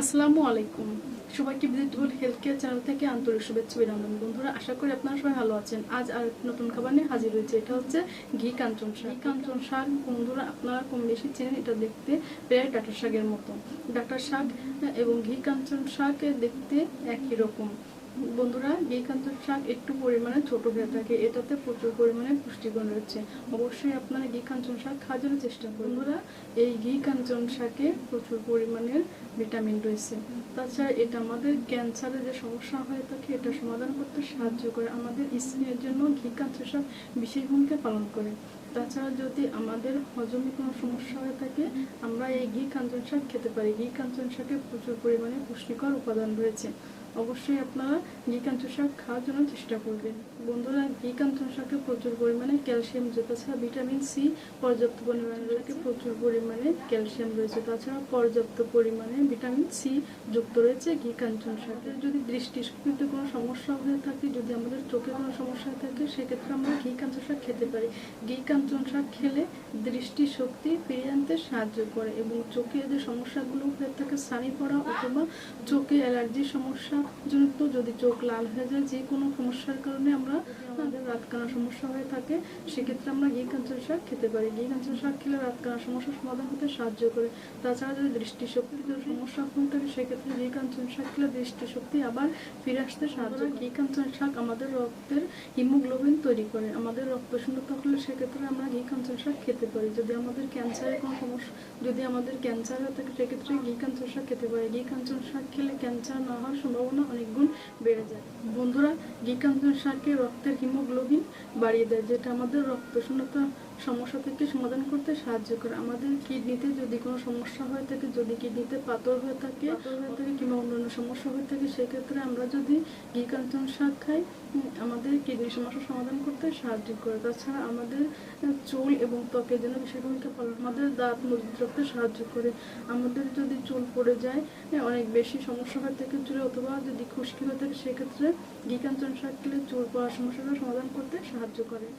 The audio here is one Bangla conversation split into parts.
আসসালামু আলাইকুম। সবাইকে ভিজিটেবল হেলথ কেয়ার চ্যানেল থেকে আন্তরিক শুভেচ্ছা অভিনন্দন। বন্ধুরা, আশা করি আপনারা সবাই ভালো আছেন। আজ আর নতুন খাবার নিয়ে হাজির হয়েছে। এটা হচ্ছে ঘি কাঞ্চন শাক। ঘি কাঞ্চন শাক বন্ধুরা আপনারা কম বেশি চেনেন। এটা দেখতে প্রায় ডাঁটা শাকের মতো। ডাঁটা শাক এবং ঘি কাঞ্চন শাক দেখতে একই রকম। বন্ধুরা, ঘি কাঞ্চন শাক একটু পরিমাণে ছোট হয়ে থাকে। এটাতে প্রচুর পরিমাণে পুষ্টিগুণ রয়েছে। অবশ্যই আপনারা ঘি কাঞ্চন শাক খাওয়ার জন্য চেষ্টা করুন। বন্ধুরা, এই ঘি কাঞ্চন শাকে প্রচুর পরিমাণের ভিটামিন রয়েছে। তাছাড়া এটা আমাদের ক্যান্সারের যে সমস্যা হয়ে থাকে এটা সমাধান করতে সাহায্য করে। আমাদের স্কিনের জন্য ঘি কাঞ্চন শাক বিশেষ ভূমিকা পালন করে। তাছাড়া যদি আমাদের হজমে কোনো সমস্যা হয়ে থাকে আমরা এই ঘি কাঞ্চন শাক খেতে পারি। ঘি কাঞ্চন শাকে প্রচুর পরিমাণে পুষ্টিকর উপাদান রয়েছে। অবশ্যই আপনারা ঘি কাঞ্চন শাক খাওয়ার জন্য চেষ্টা করবেন। বন্ধুরা, ঘি কাঞ্চন শাকে প্রচুর পরিমাণে ক্যালসিয়াম রয়েছে। তাছাড়া ভিটামিন সি পর্যাপ্ত পরিমাণে রয়েছে। প্রচুর পরিমাণে ক্যালসিয়াম রয়েছে। তাছাড়া পর্যাপ্ত পরিমাণে ভিটামিন সি যুক্ত রয়েছে ঘি কাঞ্চন শাকে। যদি দৃষ্টিশক্তিতে কোনো সমস্যা হয়ে থাকে, যদি আমাদের চোখে কোনো সমস্যা হয়ে থাকে, সেক্ষেত্রে আমরা ঘি কাঞ্চন শাক খেতে পারি। ঘি কাঞ্চন শাক খেলে দৃষ্টিশক্তি ফিরিয়ে আনতে সাহায্য করে এবং চোখে যে সমস্যাগুলো হয়ে থাকে, ছানি পড়া অথবা চোখে অ্যালার্জির সমস্যা জনিত, যদি চোখ লাল হয়ে যায়, যে কোনো সমস্যার কারণে আমাদের রাতকানা সমস্যা হয়ে থাকে, সেক্ষেত্রে আমরা ঘি কাঞ্চন শাক খেতে পারি। ঘি কাঞ্চন শাক খেলে রাতকানা সমস্যার সমাধান হতে সাহায্য করে। তাছাড়া যদি দৃষ্টিশক্তির যদি সমস্যা হয়ে থাকে, সেক্ষেত্রে ঘি কাঞ্চন শাক খেলে দৃষ্টিশক্তি আবার ফিরে আসতে সাহায্য করে। ঘি কাঞ্চন শাক আমাদের রক্তের হিমোগ্লোবিন তৈরি করে। আমাদের রক্ত শূন্যতা হলে সেক্ষেত্রে আমরা ঘি কাঞ্চন শাক খেতে পারি। যদি আমাদের ক্যান্সারের কোনো সমস্যা, যদি আমাদের ক্যান্সার হয়ে থাকে, সেক্ষেত্রে ঘি কাঞ্চন শাক খেতে পারি। ঘি কাঞ্চন শাক খেলে ক্যান্সার না হওয়ার সম্ভাবনা অনেক গুণ বেড়ে যায়। বন্ধুরা, ঘি কাঞ্চন শাকে রক্তের হিমোগ্লোবিন বাড়িয়ে দেয়, যেটা আমাদের রক্ত শূন্যতা সমস্যা থেকে সমাধান করতে সাহায্য করে। আমাদের কিডনিতে যদি কোনো সমস্যা হয়ে থাকে, যদি কিডনিতে পাথর হয়ে থাকে কিংবা অন্যান্য সমস্যা হয়ে থাকে, সেক্ষেত্রে আমরা যদি ঘি কাঞ্চন শাক খাই, আমাদের কিডনির সমস্যার সমাধান করতে সাহায্য করে। তাছাড়া আমাদের চুল এবং ত্বকের জন্য বিশেষ ভূমিকা পালন, আমাদের দাঁত মজবুত রাখতে সাহায্য করে। আমাদের যদি চুল পড়ে যায়, অনেক বেশি সমস্যা হয়ে থাকে চুলে, অথবা যদি খুশকি হয়ে থাকে, সেক্ষেত্রে ঘি কাঞ্চন শাক খেলে চুল পড়ার সমস্যাটা সমাধান করতে সাহায্য করে।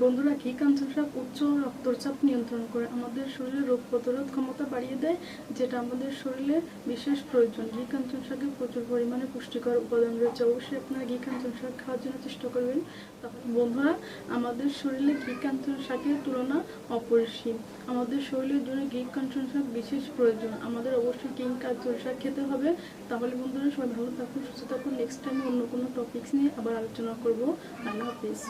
বন্ধুরা, ঘি কাঞ্চন শাক উচ্চ রক্তচাপ নিয়ন্ত্রণ করে। আমাদের শরীরে রোগ প্রতিরোধ ক্ষমতা বাড়িয়ে দেয়, যেটা আমাদের শরীরে বিশেষ প্রয়োজন। ঘি কাঞ্চন শাকে প্রচুর পরিমাণে পুষ্টিকর উপাদান রয়েছে। অবশ্যই আপনারা ঘি কাঞ্চন শাক খাওয়ার জন্য চেষ্টা করবেন। বন্ধুরা, আমাদের শরীরে ঘি কাঞ্চন শাকের তুলনা অপরিসীম। আমাদের শরীরের জন্য ঘি কাঞ্চন শাক বিশেষ প্রয়োজন। আমাদের অবশ্যই ঘি কাঞ্চন শাক খেতে হবে। তাহলে বন্ধুরা, সবাই ভালো থাকুন, সুস্থ থাকুন। নেক্সট টাইমে অন্য কোনো টপিকস নিয়ে আবার আলোচনা করবো। আল্লাহ হাফিজ।